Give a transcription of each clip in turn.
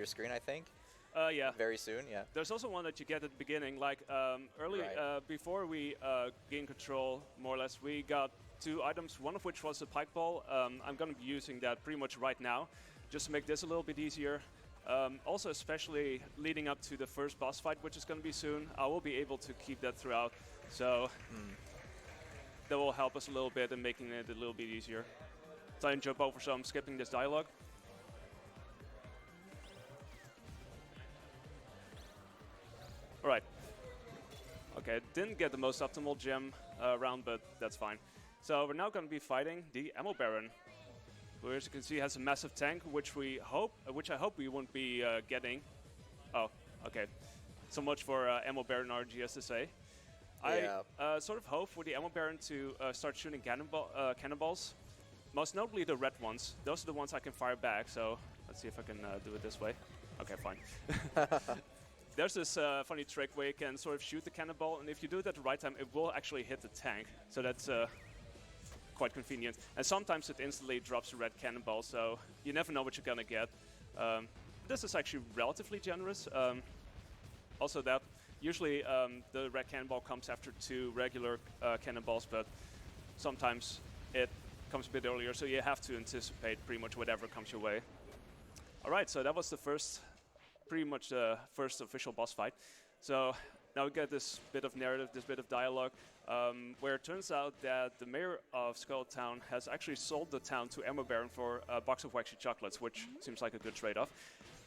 screen, I think. Yeah. Very soon, yeah. There's also one that you get at the beginning, like early Right. before we gain control, more or less. We got 2 items, one of which was a pike ball. I'm going to be using that pretty much right now, just to make this a little bit easier. Also, especially leading up to the first boss fight, which is going to be soon, I will be able to keep that throughout. So that will help us a little bit in making it a little bit easier. So I can jump over, so I'm skipping this dialogue. All right. Okay, didn't get the most optimal gem round, but that's fine. So we're now going to be fighting the Ammo Baron, who, as you can see, has a massive tank, which I hope we won't be getting. Oh, okay. So much for Ammo Baron RG, as to say. Yeah. I sort of hope for the Ammo Baron to start shooting cannonballs. Most notably the red ones. Those are the ones I can fire back, so let's see if I can do it this way. Okay, fine. There's this funny trick where you can sort of shoot the cannonball, and if you do it at the right time, it will actually hit the tank. So that's quite convenient. And sometimes it instantly drops a red cannonball, so you never know what you're gonna get. This is actually relatively generous. Also, that usually the red cannonball comes after 2 regular cannonballs, but sometimes it comes a bit earlier, so you have to anticipate pretty much whatever comes your way. All right, so that was the pretty much the first official boss fight. So now we get this bit of narrative, this bit of dialogue, where it turns out that the mayor of Skull Town has actually sold the town to Ammo Baron for a box of waxy chocolates, which seems like a good trade-off.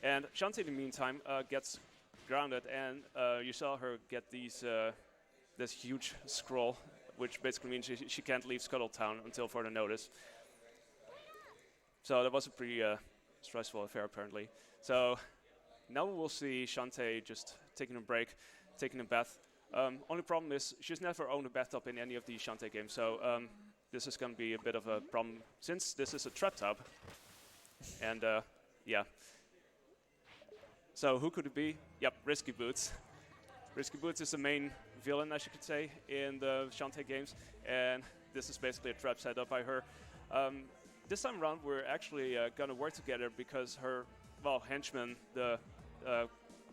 And Shantae, in the meantime, gets grounded, and you saw her get this huge scroll, which basically means she can't leave Scuttle Town until further notice. So that was a pretty stressful affair, apparently. So now we'll see Shantae just taking a break, taking a bath. Only problem is she's never owned a bathtub in any of these Shantae games, so this is going to be a bit of a problem since this is a trap tub. And yeah. So who could it be? Yep, Risky Boots. Risky Boots is the main villain, as you could say, in the Shantae games, and this is basically a trap set up by her. This time around, we're actually going to work together because her, henchmen, the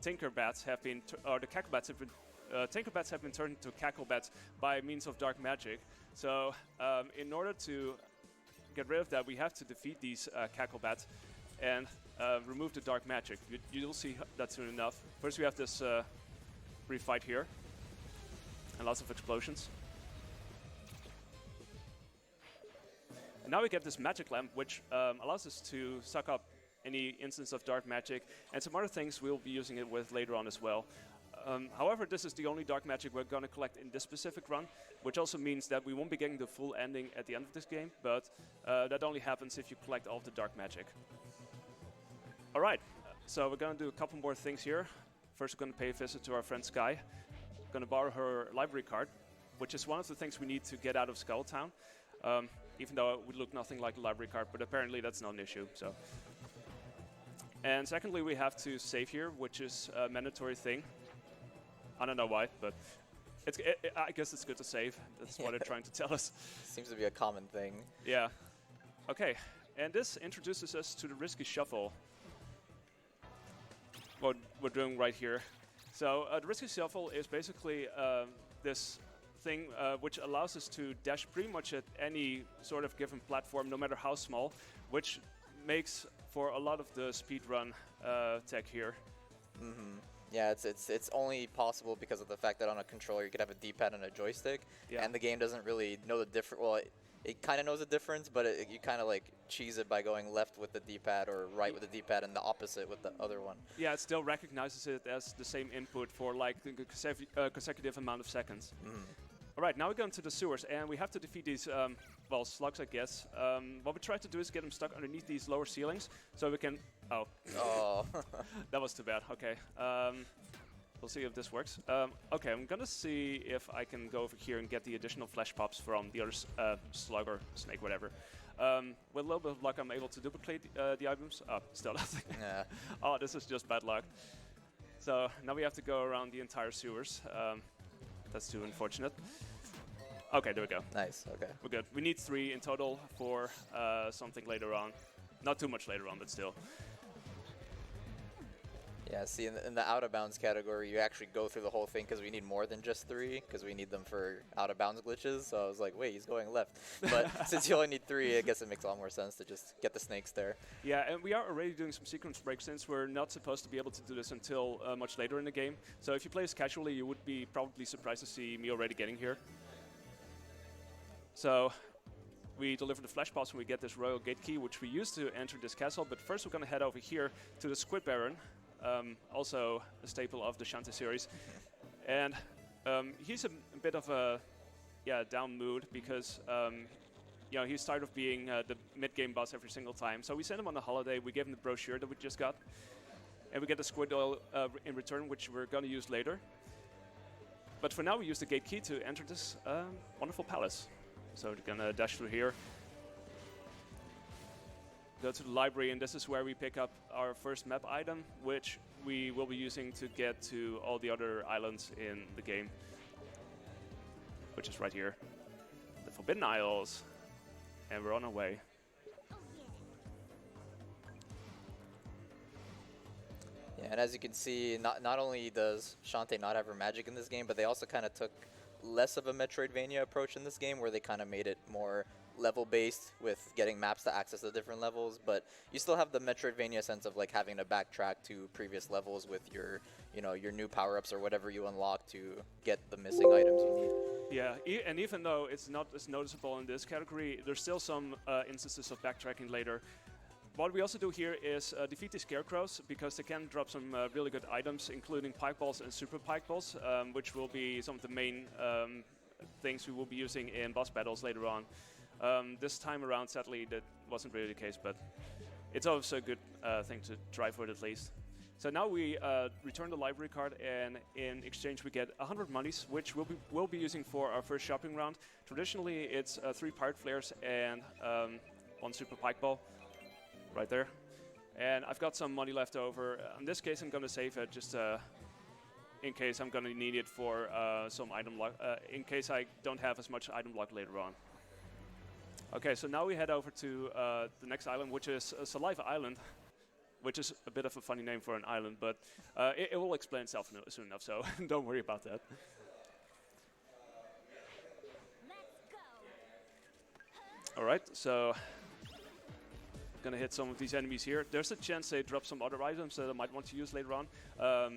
Tinkerbats have been, or the Cacklebats have been, Tinkerbats have been turned into Cacklebats by means of dark magic. So in order to get rid of that, we have to defeat these Cacklebats and remove the dark magic. You'll see that soon enough. First, we have this brief fight here, and lots of explosions. And now we get this magic lamp, which allows us to suck up any instance of dark magic, and some other things we'll be using it with later on as well. However, this is the only dark magic we're going to collect in this specific run, which also means that we won't be getting the full ending at the end of this game, but that only happens if you collect all of the dark magic. Alright, so we're going to do a couple more things here. First, we're going to pay a visit to our friend Sky. We're going to borrow her library card, which is one of the things we need to get out of Skull Town, even though it would look nothing like a library card, but apparently that's not an issue. So. And secondly, we have to save here, which is a mandatory thing. I don't know why, but I guess it's good to save. That's what they're trying to tell us. Seems to be a common thing. Yeah. Okay, and this introduces us to the Risky Shuffle. What we're doing right here. So the Risky Shuffle is basically this thing which allows us to dash pretty much at any sort of given platform, no matter how small, which makes for a lot of the speedrun tech here. Mm-hmm. Yeah, it's only possible because of the fact that on a controller you could have a D-pad and a joystick, and the game doesn't really know the difference. Well, it kind of knows the difference, but you kind of like cheese it by going left with the D-pad or right with the D-pad and the opposite with the other one. Yeah, it still recognizes it as the same input for like the consecutive amount of seconds. Mm-hmm. All right, now we go into the sewers, and we have to defeat these, slugs, I guess. What we try to do is get them stuck underneath these lower ceilings, so we can... Oh. That was too bad. Okay. We'll see if this works. Okay, I'm gonna see if I can go over here and get the additional flash pops from the other slug or snake, whatever. With a little bit of luck, I'm able to duplicate the items. Oh, still nothing. Yeah. Oh, this is just bad luck. So now we have to go around the entire sewers. That's too unfortunate. Okay, there we go. Nice, okay. We're good. We need 3 in total for something later on. Not too much later on, but still. Yeah, see, in the out of bounds category, you actually go through the whole thing because we need more than just 3, because we need them for out of bounds glitches. So I was like, wait, he's going left. But since you only need 3, I guess it makes a lot more sense to just get the snakes there. Yeah, and we are already doing some sequence breaks since we're not supposed to be able to do this until much later in the game. So if you play this casually, you would be probably surprised to see me already getting here. So we deliver the flash pots and we get this royal gate key, which we use to enter this castle. But first we're going to head over here to the Squid Baron. Also a staple of the Shantae series, and he's a bit of a down mood because he's tired of being the mid-game boss every single time. So we sent him on a holiday. We gave him the brochure that we just got, and we get the squid oil in return, which we're going to use later. But for now, we use the gate key to enter this wonderful palace. So we're going to dash through here. Go to the library, and this is where we pick up our first map item, which we will be using to get to all the other islands in the game, which is right here, the Forbidden Isles, and we're on our way. Yeah, and as you can see, not only does Shantae not have her magic in this game, but they also kind of took less of a Metroidvania approach in this game, where they kind of made it more level-based with getting maps to access the different levels, but you still have the Metroidvania sense of like having to backtrack to previous levels with your, your new power-ups or whatever you unlock to get the missing items you need. Yeah, and even though it's not as noticeable in this category, there's still some instances of backtracking later. What we also do here is defeat the scarecrows, because they can drop some really good items, including pike balls and super pike balls, which will be some of the main things we will be using in boss battles later on. This time around, sadly, that wasn't really the case, but it's always a good thing to try for it at least. So now we return the library card, and in exchange we get 100 monies, which we'll be using for our first shopping round. Traditionally, it's 3 pirate flares and 1 super pike ball, right there. And I've got some money left over. In this case, I'm going to save it just in case I'm going to need it for some item luck, in case I don't have as much item luck later on. Okay, so now we head over to the next island, which is Saliva Island, which is a bit of a funny name for an island, but it will explain itself soon enough, so don't worry about that. All right, so gonna hit some of these enemies here. There's a chance they drop some other items that I might want to use later on,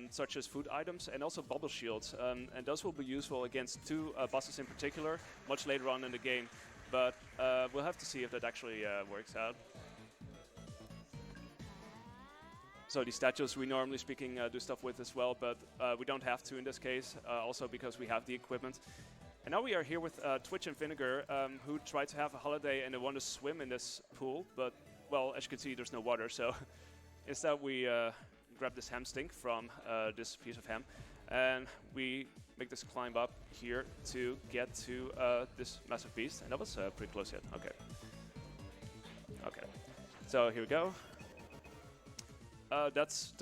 such as food items and also bubble shields, and those will be useful against 2 bosses in particular, much later on in the game. But we'll have to see if that actually works out. So these statues we normally speaking do stuff with as well, but we don't have to in this case, also because we have the equipment. And now we are here with Twitch and Vinegar, who tried to have a holiday and they want to swim in this pool, but well, as you can see, there's no water, so instead we grab this ham stink from this piece of ham, and we make this climb up here to get to this massive beast, and that was pretty close yet. Okay, so here we go. That's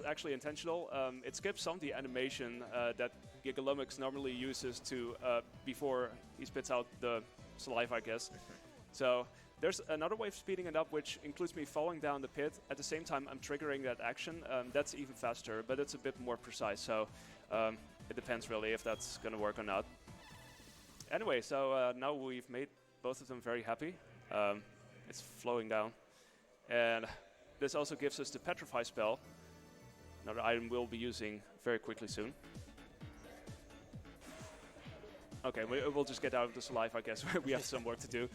actually intentional. It skips some of the animation that Gigalomix normally uses to before he spits out the saliva, I guess. So there's another way of speeding it up, which includes me falling down the pit. At the same time, I'm triggering that action. That's even faster, but it's a bit more precise. So it depends really if that's going to work or not. Anyway, so now we've made both of them very happy. It's flowing down. And this also gives us the Petrify spell, another item we'll be using very quickly soon. Okay, we'll just get out of this alive, I guess. We have some work to do.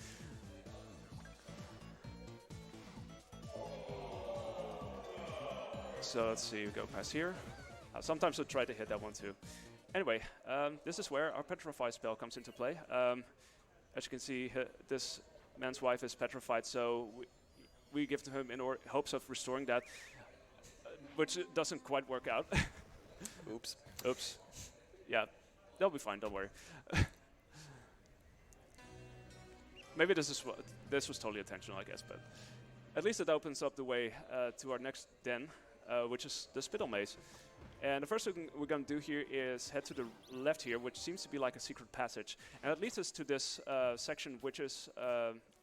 So let's see, we go past here. Sometimes I'll try to hit that one too. Anyway, this is where our Petrify spell comes into play. As you can see, this man's wife is petrified, so we give to him in hopes of restoring that, which doesn't quite work out. Oops. Oops. Yeah, they'll be fine, don't worry. Maybe this was totally intentional, I guess, but at least it opens up the way to our next den, which is the Spittle Maze. And the first thing we're going to do here is head to the left here, which seems to be like a secret passage. And it leads us to this section, which is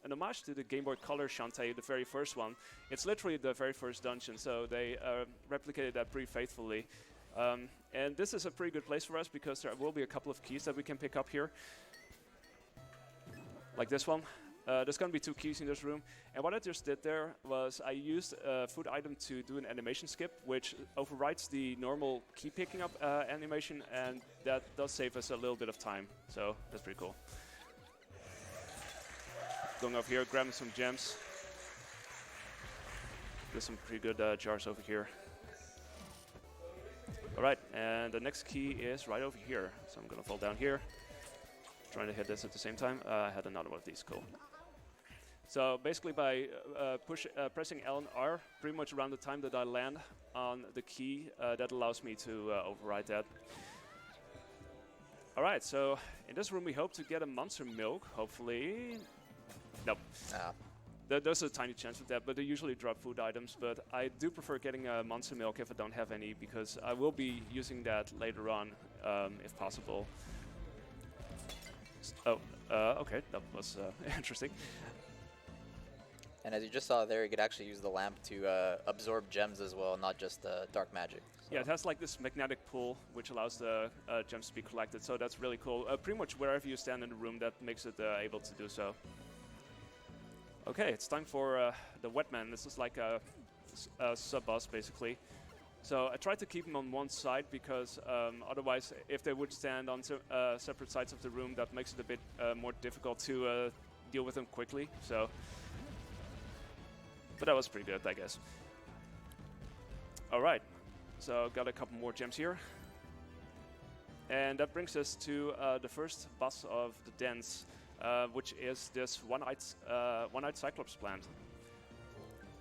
an homage to the Game Boy Color Shantae, the very first one. It's literally the very first dungeon, so they replicated that pretty faithfully. And this is a pretty good place for us because there will be a couple of keys that we can pick up here. Like this one. There's going to be 2 keys in this room. And what I just did there was I used a food item to do an animation skip, which overrides the normal key picking up animation, and that does save us a little bit of time. So that's pretty cool. Going over here, grabbing some gems. There's some pretty good jars over here. All right, and the next key is right over here. So I'm going to fall down here. Trying to hit this at the same time. I had another one of these, cool. So basically by pressing L and R pretty much around the time that I land on the key, that allows me to override that. All right, so in this room we hope to get a monster milk, hopefully. Nope. There's a tiny chance of that, but they usually drop food items. But I do prefer getting a monster milk if I don't have any, because I will be using that later on, if possible. Okay, that was interesting. And as you just saw there, you could actually use the lamp to absorb gems as well, not just dark magic. So. Yeah, it has like this magnetic pull, which allows the gems to be collected, so that's really cool. Pretty much wherever you stand in the room, that makes it able to do so. Okay, it's time for the Wetman. This is like a sub-boss, basically. So I tried to keep them on one side because otherwise, if they would stand on separate sides of the room, that makes it a bit more difficult to deal with them quickly. So, but that was pretty good, I guess. All right, so got a couple more gems here. And that brings us to the first boss of the dance, which is this one-eyed Cyclops plant.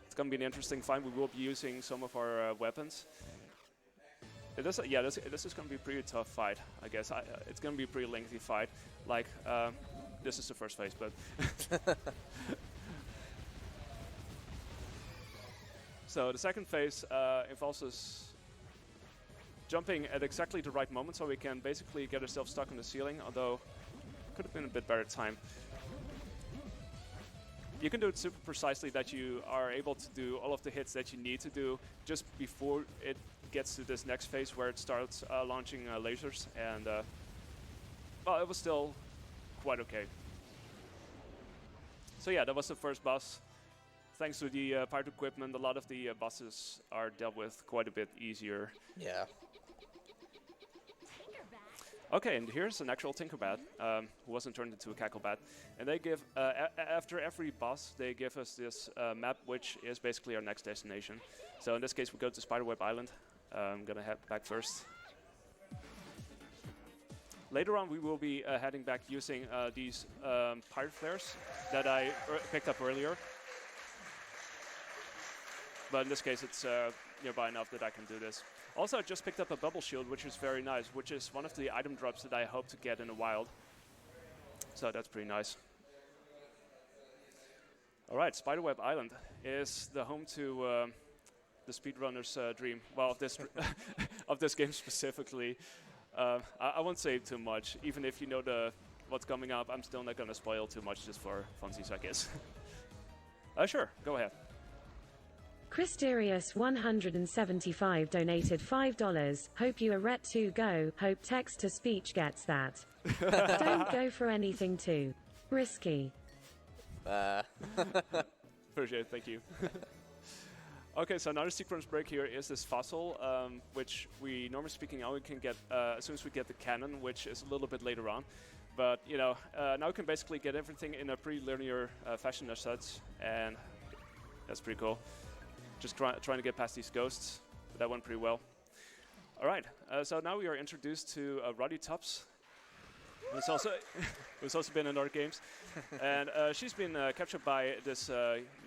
It's going to be an interesting fight. We will be using some of our weapons. This is going to be a pretty tough fight, I guess. It's going to be a pretty lengthy fight. Like, this is the first phase, but... So the second phase involves us jumping at exactly the right moment, so we can basically get ourselves stuck on the ceiling, although could have been a bit better time. You can do it super precisely that you are able to do all of the hits that you need to do just before it gets to this next phase where it starts launching lasers, and well, it was still quite okay. So yeah, that was the first boss. Thanks to the pirate equipment, a lot of the bosses are dealt with quite a bit easier. Yeah. Okay, and here's an actual Tinkerbat, who wasn't turned into a Cacklebat. And they give, after every boss, they give us this map, which is basically our next destination. So in this case, we go to Spiderweb Island. I'm gonna head back first. Later on, we will be heading back using these pirate flares that I picked up earlier. But in this case, it's nearby enough that I can do this. Also, I just picked up a bubble shield, which is very nice, which is one of the item drops that I hope to get in the wild. So that's pretty nice. All right, Spiderweb Island is the home to the speedrunner's dream. Well, of this game specifically. I won't say too much. Even if you know what's coming up, I'm still not going to spoil too much just for funsies, I guess. Sure, go ahead. Christerius 175 donated $5. Hope you are ret to go. Hope text to speech gets that. Don't go for anything too risky. Appreciate it, thank you. Okay, so another sequence break here is this fossil, which we normally speaking only can get as soon as we get the cannon, which is a little bit later on. But you know, now we can basically get everything in a pretty linear fashion as such, and that's pretty cool. Just trying to get past these ghosts, but that went pretty well. All right, so now we are introduced to Ruddy Tubbs. Who's also been in our games, and she's been captured by this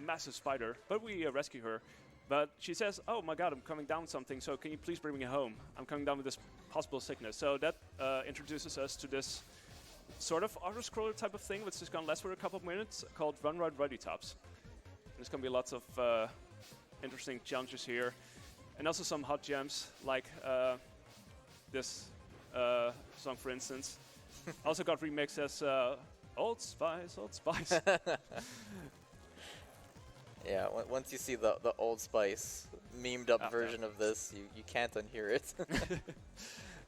massive spider. But we rescue her. But she says, "Oh my God, I'm coming down with something. So can you please bring me home? I'm coming down with this possible sickness." So that introduces us to this sort of auto-scroller type of thing, which is going to last for a couple of minutes, called Run Ride Ruddy Tubbs. There's going to be lots of interesting challenges here, and also some hot gems like this song, for instance. Also got remixed as Old Spice, Old Spice. Yeah, once you see the Old Spice memed up version yeah. of this, you can't unhear it.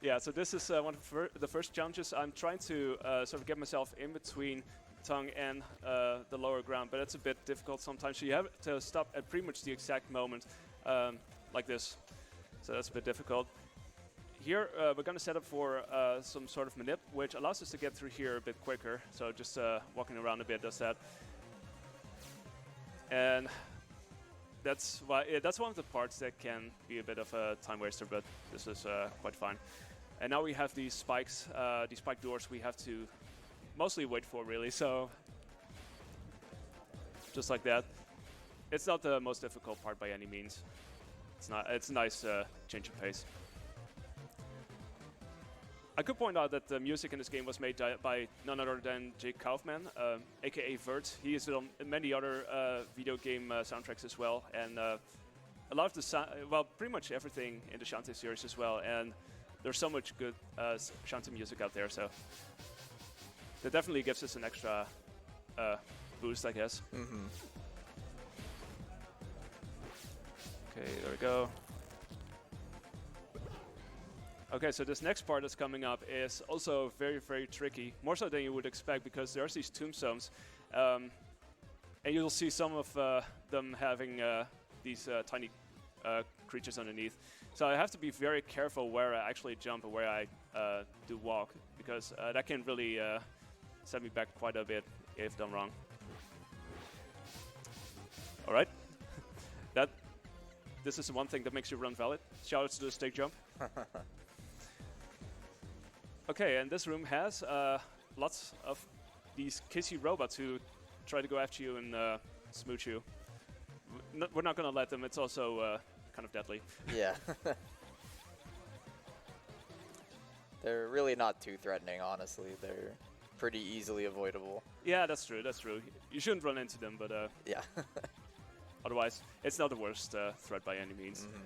Yeah, so this is one of the first challenges. I'm trying to sort of get myself in between tongue and the lower ground, but it's a bit difficult sometimes. So you have to stop at pretty much the exact moment, like this. So that's a bit difficult. Here we're going to set up for some sort of manip, which allows us to get through here a bit quicker. So just walking around a bit does that. And that's why that's one of the parts that can be a bit of a time waster, but this is quite fine. And now we have these spikes, these spike doors we have to mostly wait for, really. So just like that. It's not the most difficult part by any means. It's not. It's a nice change of pace. I could point out that the music in this game was made by none other than Jake Kaufman, aka Vert. He is on many other video game soundtracks as well, and a lot of the well, pretty much everything in the Shantae series as well. And there's so much good Shantae music out there, so that definitely gives us an extra boost, I guess. Mm-hmm. Okay, there we go. Okay, so this next part that's coming up is also very, very tricky, more so than you would expect, because there's these tombstones, and you'll see some of them having these tiny creatures underneath. So I have to be very careful where I actually jump and where I do walk, because that can really set me back quite a bit if done wrong. All right, this is the one thing that makes you run valid. Shout out to the stake jump. Okay, and this room has lots of these kissy robots who try to go after you and smooch you. We're not going to let them. It's also kind of deadly. Yeah. They're really not too threatening, honestly. They're pretty easily avoidable. Yeah, that's true. That's true. You shouldn't run into them, but yeah. Otherwise, it's not the worst threat by any means. Mm-hmm.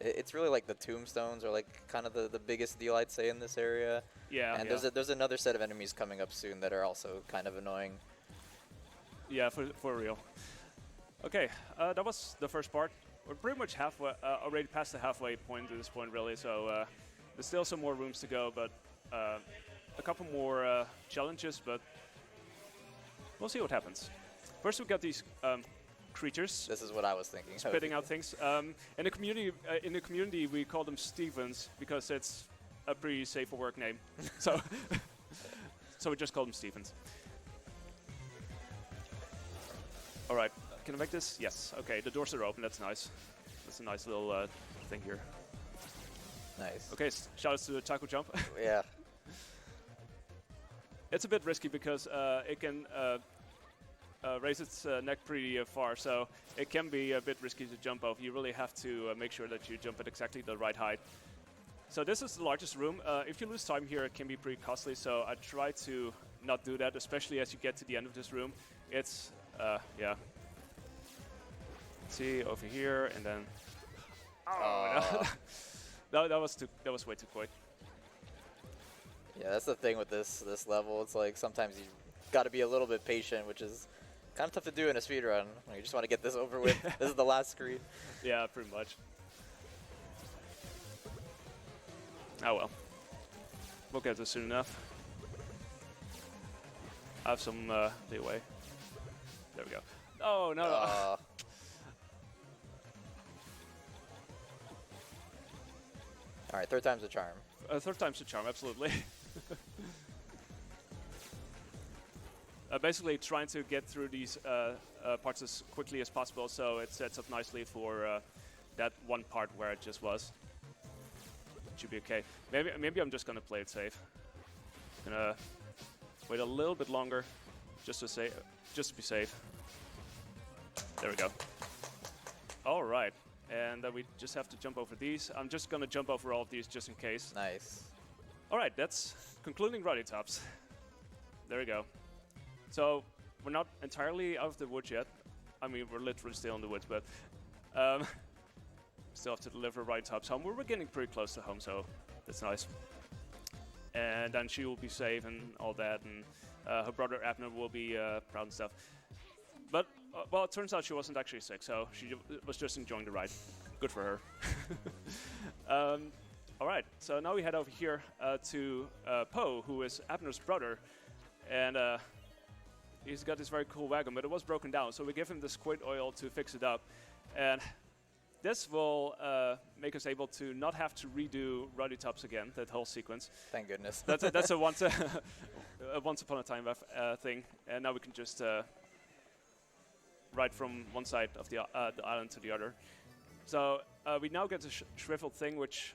It's really like the tombstones are like kind of the biggest deal, I'd say, in this area. Yeah. And there's another set of enemies coming up soon that are also kind of annoying. Yeah, for real. Okay, that was the first part. We're pretty much halfway, already past the halfway point at this point, really. So there's still some more rooms to go, but a couple more challenges. But we'll see what happens. First, we got these creatures. This is what I was thinking. Spitting out things. In the community, we call them Stevens because it's a pretty safe for work name. So, so we just call them Stevens. All right, can I make this? Yes. Okay, the doors are open. That's nice. That's a nice little thing here. Nice. Okay, shout out to the taco jump. Yeah. It's a bit risky because it can raise its neck pretty far, so it can be a bit risky to jump off. You really have to make sure that you jump at exactly the right height. So this is the largest room. If you lose time here, it can be pretty costly, so I try to not do that, especially as you get to the end of this room. It's, yeah. Let's see, over here, and then... Oh, no. that was way too quick. Yeah, that's the thing with this level. It's like sometimes you got to be a little bit patient, which is kind of tough to do in a speedrun. You just want to get this over with. This is the last screen. Yeah, pretty much. Oh well. We'll get this soon enough. I have some leeway. There we go. Oh, no. All right, third time's a charm. Third time's a charm, absolutely. Basically trying to get through these parts as quickly as possible, so it sets up nicely for that one part where it just was. It should be okay. Maybe I'm just gonna play it safe. Gonna wait a little bit longer, just to be safe. There we go. All right, and we just have to jump over these. I'm just gonna jump over all of these just in case. Nice. All right, that's concluding Ruddy Tops. There we go. So we're not entirely out of the woods yet. I mean, we're literally still in the woods, but still have to deliver Ruddy Tops home. We're getting pretty close to home, so that's nice. and then she will be safe and all that, and her brother Abner will be proud and stuff. But well, it turns out she wasn't actually sick, so she was just enjoying the ride. Good for her. All right, so now we head over here to Poe, who is Abner's brother, and he's got this very cool wagon, but it was broken down, so we give him the squid oil to fix it up, and this will make us able to not have to redo Rowdy Tubbs again, that whole sequence. Thank goodness. That's a once upon a time thing, and now we can just ride from one side of the island to the other. So we now get the shriveled thing, which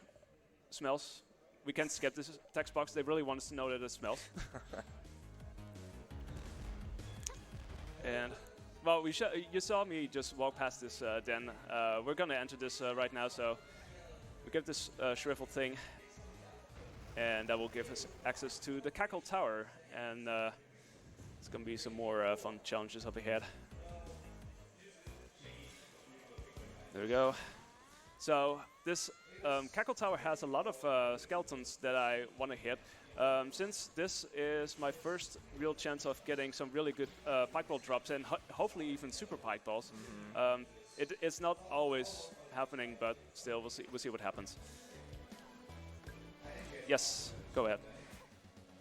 smells. We can't skip this text box. They really want us to know that it smells. And well, you saw me just walk past this den. We're gonna enter this right now, so we get this shriveled thing, and that will give us access to the Cackle Tower, and it's gonna be some more fun challenges up ahead. There we go. So this Cackle Tower has a lot of skeletons that I want to hit. Since this is my first real chance of getting some really good pike ball drops and hopefully even super pike balls, it's not always happening, but still we'll see what happens. Yes, go ahead.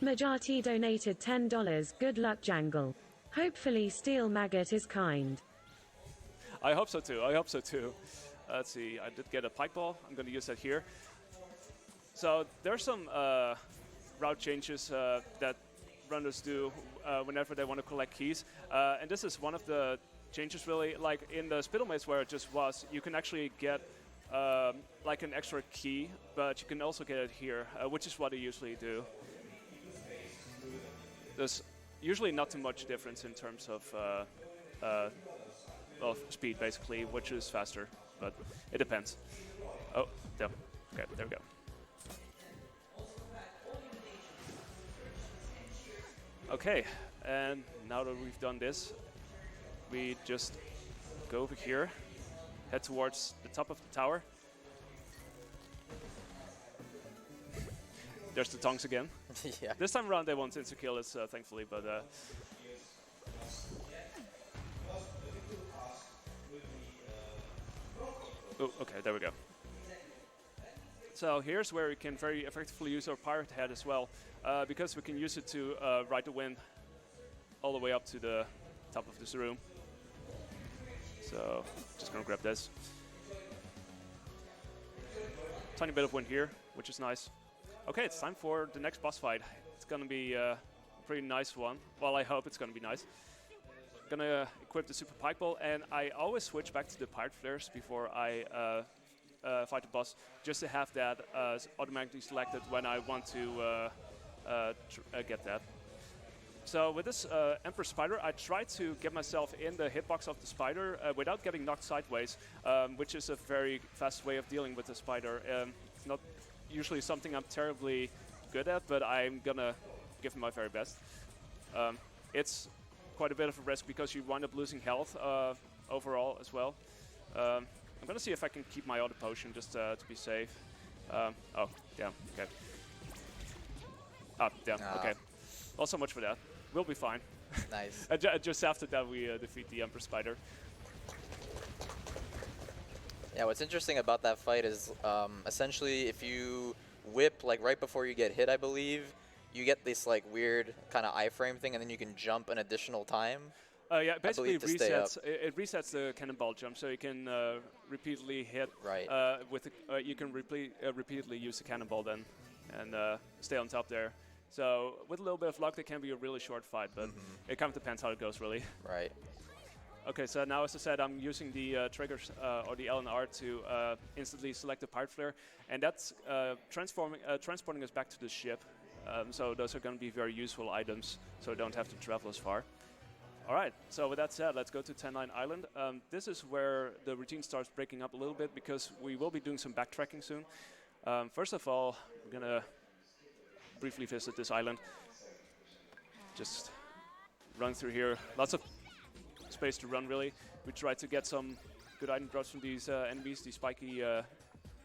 Majati donated $10. Good luck, Jangle. Hopefully Steel Maggot is kind. I hope so too. Let's see, I did get a pike ball. I'm going to use that here. So there's some route changes that runners do whenever they want to collect keys. And this is one of the changes really, like in the Spittle Maze where it just was, you can actually get like an extra key, but you can also get it here, which is what I usually do. There's usually not too much difference in terms of well, speed basically, which is faster, but it depends. Oh, yeah. Okay, there we go. Okay, and now that we've done this, we just go over here, head towards the top of the tower. There's the tongues again. Yeah. This time around they won't insta-kill us, thankfully, but oh, okay, there we go. So here's where we can very effectively use our pirate head as well, because we can use it to ride the wind all the way up to the top of this room. So just gonna grab this. Tiny bit of wind here, which is nice. Okay, it's time for the next boss fight. It's gonna be a pretty nice one. Well, I hope it's gonna be nice. Gonna equip the super pike ball, and I always switch back to the pirate flares before I fight the boss, just to have that automatically selected when I want to get that. So with this Emperor Spider, I try to get myself in the hitbox of the spider without getting knocked sideways, which is a very fast way of dealing with the spider. Not usually something I'm terribly good at, but I'm gonna give it my very best. It's quite a bit of a risk because you wind up losing health overall as well. I'm gonna see if I can keep my auto potion just to be safe. Oh, damn, okay. Ah, damn, okay. Well, so much for that. We'll be fine. Nice. Just after that, we defeat the Emperor Spider. Yeah, what's interesting about that fight is essentially if you whip like right before you get hit, I believe, you get this like weird kind of iframe thing, and then you can jump an additional time. Yeah, basically it resets the cannonball jump, so you can repeatedly hit. Right. You can repeatedly use the cannonball then, and stay on top there. So with a little bit of luck, it can be a really short fight, but it kind of depends how it goes, really. Right. Okay, so now as I said, I'm using the triggers or the L and R to instantly select the pirate flare, and that's transporting us back to the ship. So those are going to be very useful items, so I don't have to travel as far. All right, so with that said, let's go to 10-9 Island. This is where the routine starts breaking up a little bit because we will be doing some backtracking soon. First of all, we're going to briefly visit this island. Just run through here. Lots of space to run, really. We try to get some good item drops from these enemies, these spiky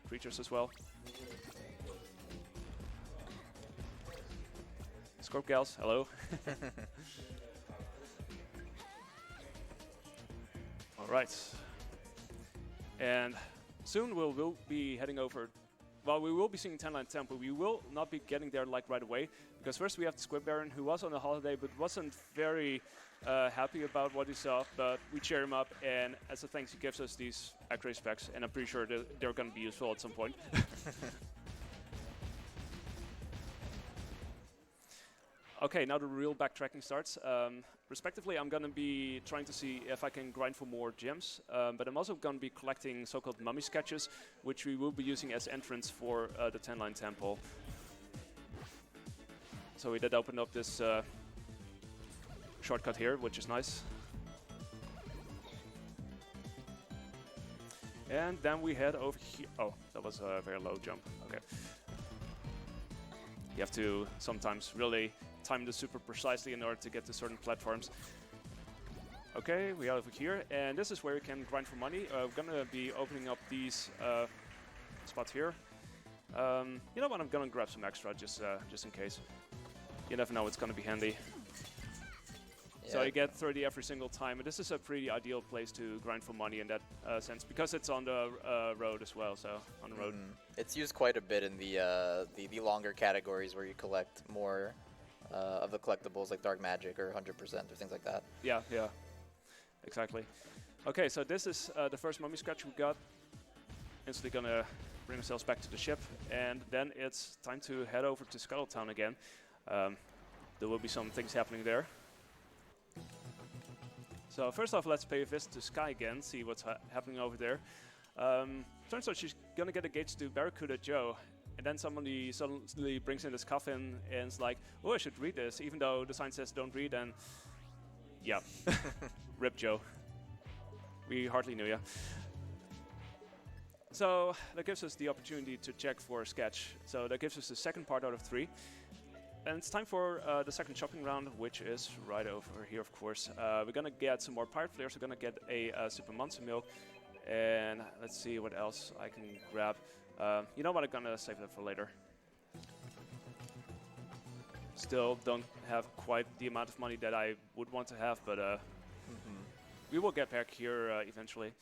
creatures as well. Scorp Gals, hello. All right. And soon we'll be heading over. Well, we will be seeing 10 Line Temple. We will not be getting there like right away, because first we have the Squid Baron, who was on a holiday but wasn't very happy about what he saw. But we cheer him up, and as a thanks, he gives us these X-ray specs, and I'm pretty sure that they're going to be useful at some point. Okay, now the real backtracking starts. Respectively, I'm going to be trying to see if I can grind for more gems, but I'm also going to be collecting so-called mummy sketches, which we will be using as entrance for the 10 Line Temple. So we did open up this shortcut here, which is nice. And then we head over here. Oh, that was a very low jump. Okay. You have to sometimes really time this super precisely in order to get to certain platforms. Okay, we are over here, and this is where you can grind for money. We're gonna be opening up these spots here. You know what? I'm gonna grab some extra just in case. You never know; it's gonna be handy. Yeah. So you get 30 every single time, and this is a pretty ideal place to grind for money in that sense, because it's on the road as well. So on the road, it's used quite a bit in the longer categories where you collect more of the collectibles, like Dark Magic or 100% or things like that. Yeah, yeah, exactly. Okay, so this is the first mummy sketch we got. Instantly gonna bring ourselves back to the ship, and then it's time to head over to Scuttletown again. There will be some things happening there. So first off, let's pay a visit to Sky again, see what's happening over there. Turns out she's gonna get engaged to Barracuda Joe, and then somebody suddenly brings in this coffin and is like, oh, I should read this, even though the sign says don't read, and yeah, rip Joe. We hardly knew ya. So that gives us the opportunity to check for a sketch. So that gives us the second part out of 3. And it's time for the second shopping round, which is right over here, of course. We're gonna get some more pirate flares. We're gonna get a Super Monster Milk, and let's see what else I can grab. You know what? I'm gonna save that for later. Still don't have quite the amount of money that I would want to have, but we will get back here eventually.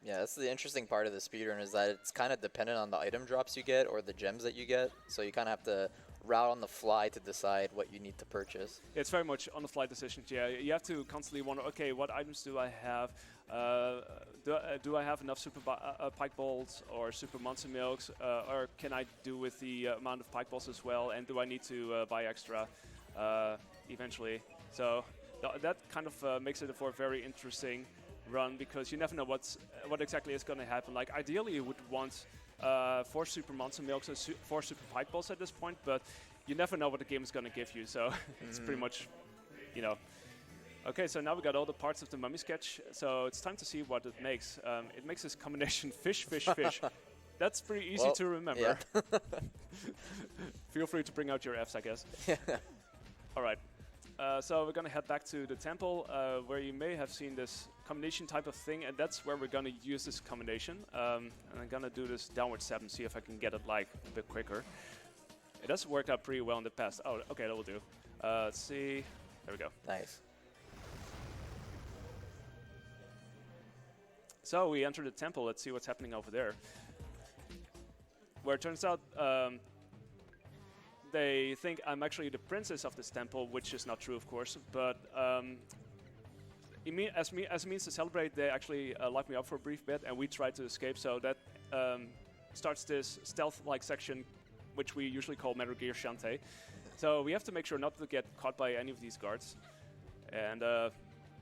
Yeah, that's the interesting part of the speedrun, is that it's kind of dependent on the item drops you get or the gems that you get. So you kind of have to route on the fly to decide what you need to purchase. It's very much on the fly decisions. Yeah, you have to constantly wonder, okay, what items do I have? Do I have enough super pike balls or super monster milks, or can I do with the amount of pike balls as well? And do I need to buy extra eventually? So that kind of makes it for a very interesting run, because you never know what exactly is going to happen. Like ideally, you would want 4 super monster milks and 4 super pike balls at this point, but you never know what the game is going to give you. So it's pretty much, you know. Okay, so now we got all the parts of the mummy sketch. So it's time to see what it makes. It makes this combination fish, fish, fish. That's pretty easy to remember. Yeah. Feel free to bring out your Fs, I guess. All right. So we're going to head back to the temple, where you may have seen this combination type of thing, and that's where we're going to use this combination. And I'm going to do this downward step and see if I can get it like a bit quicker. It does work out pretty well in the past. Oh, okay, that will do. Let's see. There we go. Nice. So we enter the temple. Let's see what's happening over there. Where it turns out they think I'm actually the princess of this temple, which is not true, of course. But as a means to celebrate, they actually lock me up for a brief bit, and we try to escape. So that starts this stealth-like section, which we usually call Metal Gear Shantae. So we have to make sure not to get caught by any of these guards. And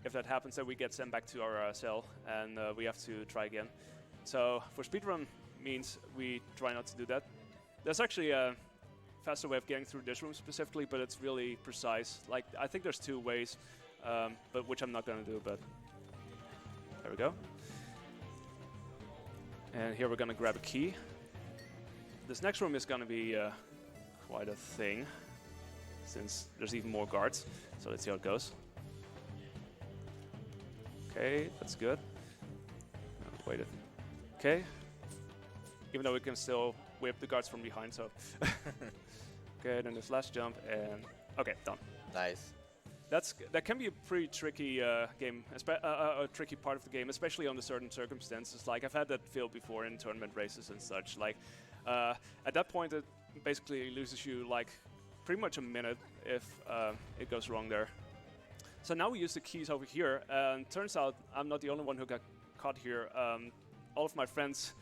if that happens, then we get sent back to our cell, and we have to try again. So for speedrun means we try not to do that. There's actually a faster way of getting through this room specifically, but it's really precise. Like, I think there's 2 ways, but which I'm not going to do, but there we go. And here we're going to grab a key. This next room is going to be quite a thing, since there's even more guards. So let's see how it goes. Okay, that's good. Wait it. Okay. Even though we can still whip the guards from behind, so. Okay, then this last jump, and Okay, done. Nice. That can be a pretty tricky game, a tricky part of the game, especially under certain circumstances. Like I've had that feel before in tournament races and such. Like at that point, it basically loses you like pretty much a minute if it goes wrong there. So now we use the keys over here, and turns out I'm not the only one who got caught here. All of my friends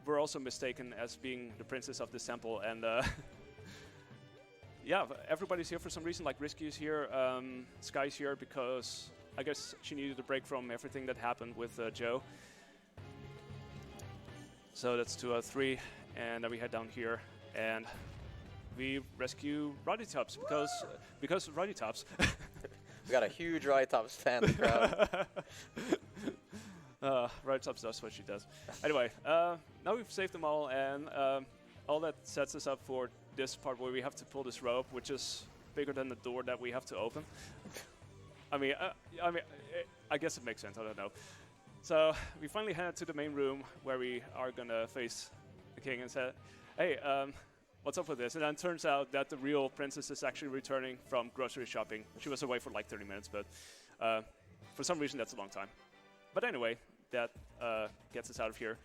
were also mistaken as being the princess of this temple, and yeah, everybody's here for some reason. Like Risky is here, Sky's here because I guess she needed a break from everything that happened with Joe. So that's 2 out of 3, and then we head down here and we rescue Roddytops because Roddytops. We got a huge Roddytops fan in the crowd. Roddytops does what she does. Anyway, now we've saved them all, and all that sets us up for this part where we have to pull this rope, which is bigger than the door that we have to open. I guess it makes sense. I don't know. So we finally head to the main room where we are gonna face the king and say, "Hey, what's up with this?" And then it turns out that the real princess is actually returning from grocery shopping. She was away for like 30 minutes, but for some reason that's a long time. But anyway, that gets us out of here.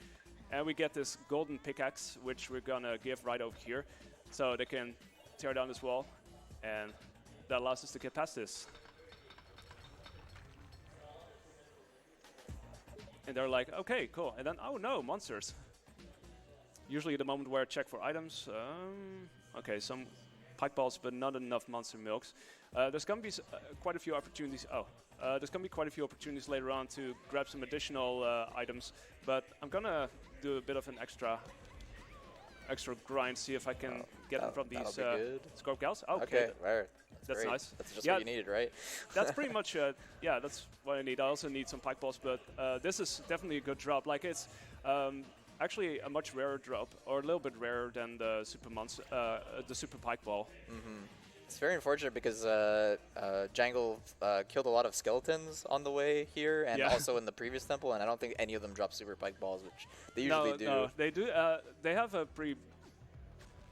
And we get this golden pickaxe, which we're gonna give right over here, so they can tear down this wall, and that allows us to get past this. And they're like, okay, cool. And then, oh no, monsters. Usually the moment where I check for items. Okay, some pike balls, but not enough monster milks. There's gonna be quite a few opportunities. There's gonna be quite a few opportunities later on to grab some additional items, but I'm gonna do a bit of an extra grind, see if I can get them from these Scorp Gals. Oh, okay, right. That's great. nice. That's just what you needed, right? That's pretty much, yeah, that's what I need. I also need some pike balls, but this is definitely a good drop. Like it's actually a much rarer drop, or a little bit rarer than the super pike ball. Mm-hmm. It's very unfortunate because Jangle killed a lot of skeletons on the way here, and also in the previous temple, and I don't think any of them drop super pike balls, which they usually do. No, they do. They have a pretty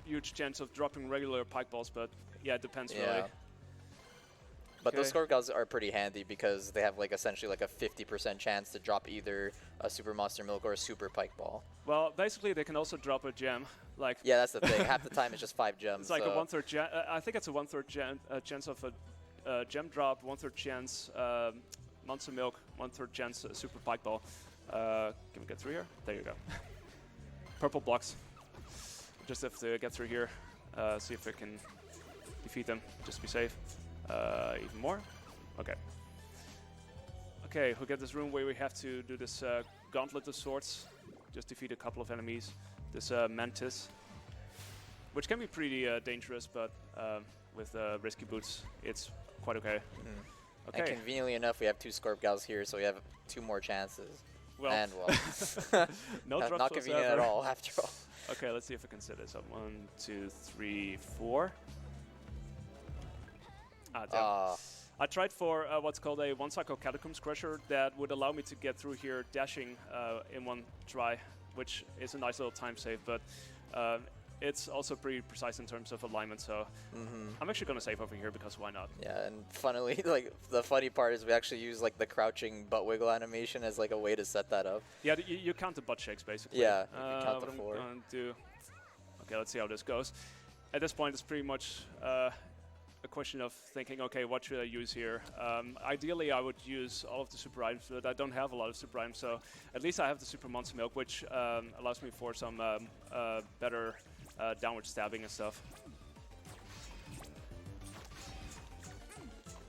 huge chance of dropping regular pike balls, but yeah, it depends really. But those Scorp Gals are pretty handy because they have like essentially like a 50% chance to drop either a super monster milk or a super pike ball. Well, basically they can also drop a gem. Like yeah, that's the thing. Half the time it's just 5 gems. It's like a 1/3 gem. I think it's a 1/3 chance of a gem drop, 1/3 chance monster milk, 1/3 chance super pike ball. Can we get through here? There you go. Purple blocks. Just have to get through here. See if we can defeat them. Just be safe. Even more? Okay. Okay, we get this room where we have to do this gauntlet of sorts. Just defeat a couple of enemies. This Mantis, which can be pretty dangerous, but with Risky Boots, it's quite okay. Mm. Okay. And conveniently enough, we have 2 Scorp Gals here, so we have 2 more chances. Well, and no drops not convenient at all, after all. Okay, let's see if I can set this up. 1, 2, 3, 4. I tried for what's called a 1-cycle Catacombs Crusher that would allow me to get through here dashing in 1 try, which is a nice little time save, but it's also pretty precise in terms of alignment, so I'm actually going to save over here because why not? Yeah, and funnily, like the funny part is we actually use like the crouching butt wiggle animation as like a way to set that up. Yeah, you count the butt shakes basically. Yeah, you count the 4. Okay, let's see how this goes. At this point, it's pretty much a question of thinking, okay, what should I use here? Ideally, I would use all of the super items, but I don't have a lot of super items, so at least I have the super monster milk, which allows me for some better downward stabbing and stuff.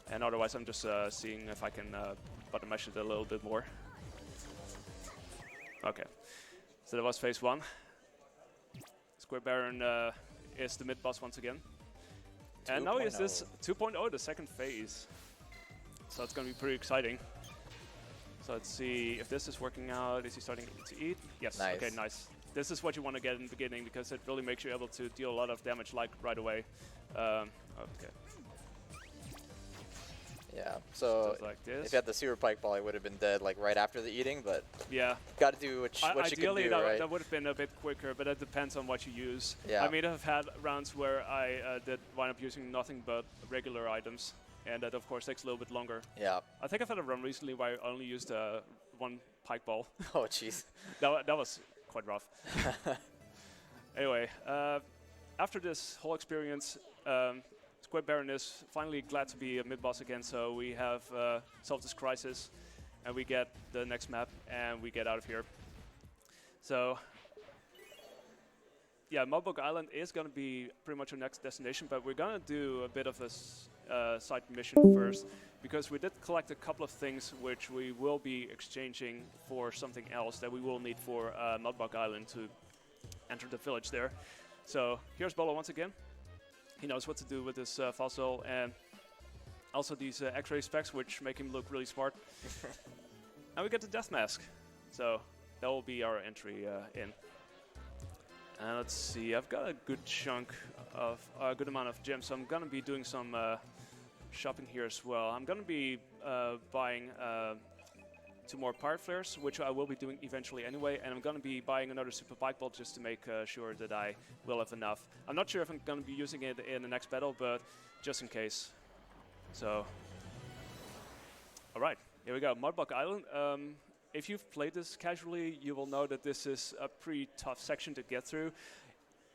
And otherwise, I'm just seeing if I can button mash it a little bit more. Okay, so that was phase 1. Square Baron is the mid-boss once again. And now is this 2.0, the second phase. So it's going to be pretty exciting. So let's see if this is working out. Is he starting to eat? Yes. Nice. Okay, nice. This is what you want to get in the beginning because it really makes you able to deal a lot of damage like right away. Okay. Yeah. So like this. if you had the super pike ball, he would have been dead like right after the eating. But yeah, got to do what you can ideally do, that, right? that would have been a bit quicker, but it depends on what you use. Yeah. I mean, I've had rounds where I did wind up using nothing but regular items, and that of course takes a little bit longer. Yeah. I think I've had a run recently where I only used one pike ball. Oh, jeez. that was quite rough. Anyway, after this whole experience, Squid Baron is finally glad to be a mid-boss again, so we have solved this crisis, and we get the next map, and we get out of here. So, yeah, Mudbug Island is going to be pretty much our next destination, but we're going to do a bit of a side mission first, because we did collect a couple of things which we will be exchanging for something else that we will need for Mudbug Island to enter the village there. So here's Bolo once again. He knows what to do with this fossil, and also these X-ray specs, which make him look really smart. And we get the death mask, so that will be our entry in. And let's see, I've got a good chunk of a good amount of gems, so I'm gonna be doing some shopping here as well. I'm gonna be buying 2 more pirate flares, which I will be doing eventually anyway, and I'm going to be buying another super bike ball just to make sure that I will have enough. I'm not sure if I'm going to be using it in the next battle, but just in case. So, alright, here we go, Mudbug Island. If you've played this casually, you will know that this is a pretty tough section to get through.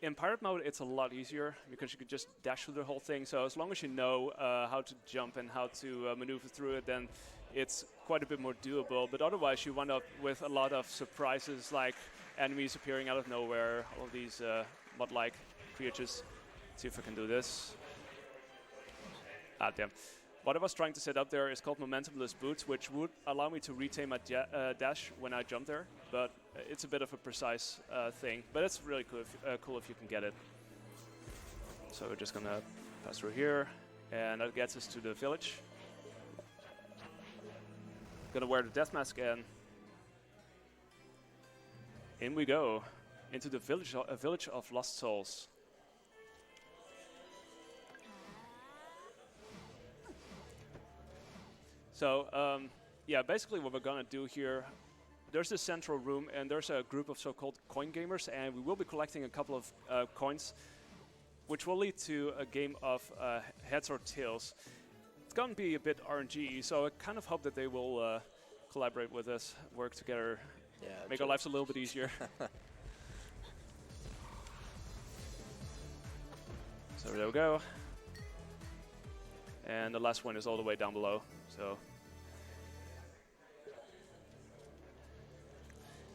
In pirate mode, it's a lot easier because you can just dash through the whole thing, so as long as you know how to jump and how to maneuver through it, then it's quite a bit more doable, but otherwise you wind up with a lot of surprises, like enemies appearing out of nowhere, all of these mud-like creatures. Let's see if I can do this. Ah, damn. What I was trying to set up there is called Momentumless Boots, which would allow me to retain my dash when I jump there, but it's a bit of a precise thing, but it's really cool if you can get it. So we're just gonna pass through here, and that gets us to the village. Gonna wear the death mask and in we go into the village of Lost Souls. So yeah, basically what we're gonna do here, there's this central room and there's a group of so-called coin gamers, and we will be collecting a couple of coins, which will lead to a game of heads or tails. It's gonna be a bit RNG, so I kind of hope that they will collaborate with us, work together, make our lives a little bit easier. So there we go. And the last one is all the way down below. So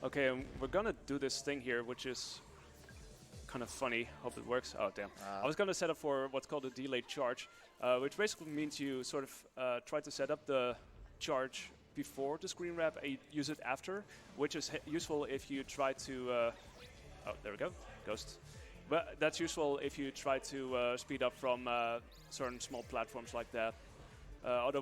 okay, we're gonna do this thing here, which is kind of funny. Hope it works. Oh damn! I was gonna set up for what's called a delayed charge, which basically means you sort of try to set up the charge before the screen wrap and use it after, which is useful if you try to. Oh, there we go, ghost. But that's useful if you try to speed up from certain small platforms like that. Otherwise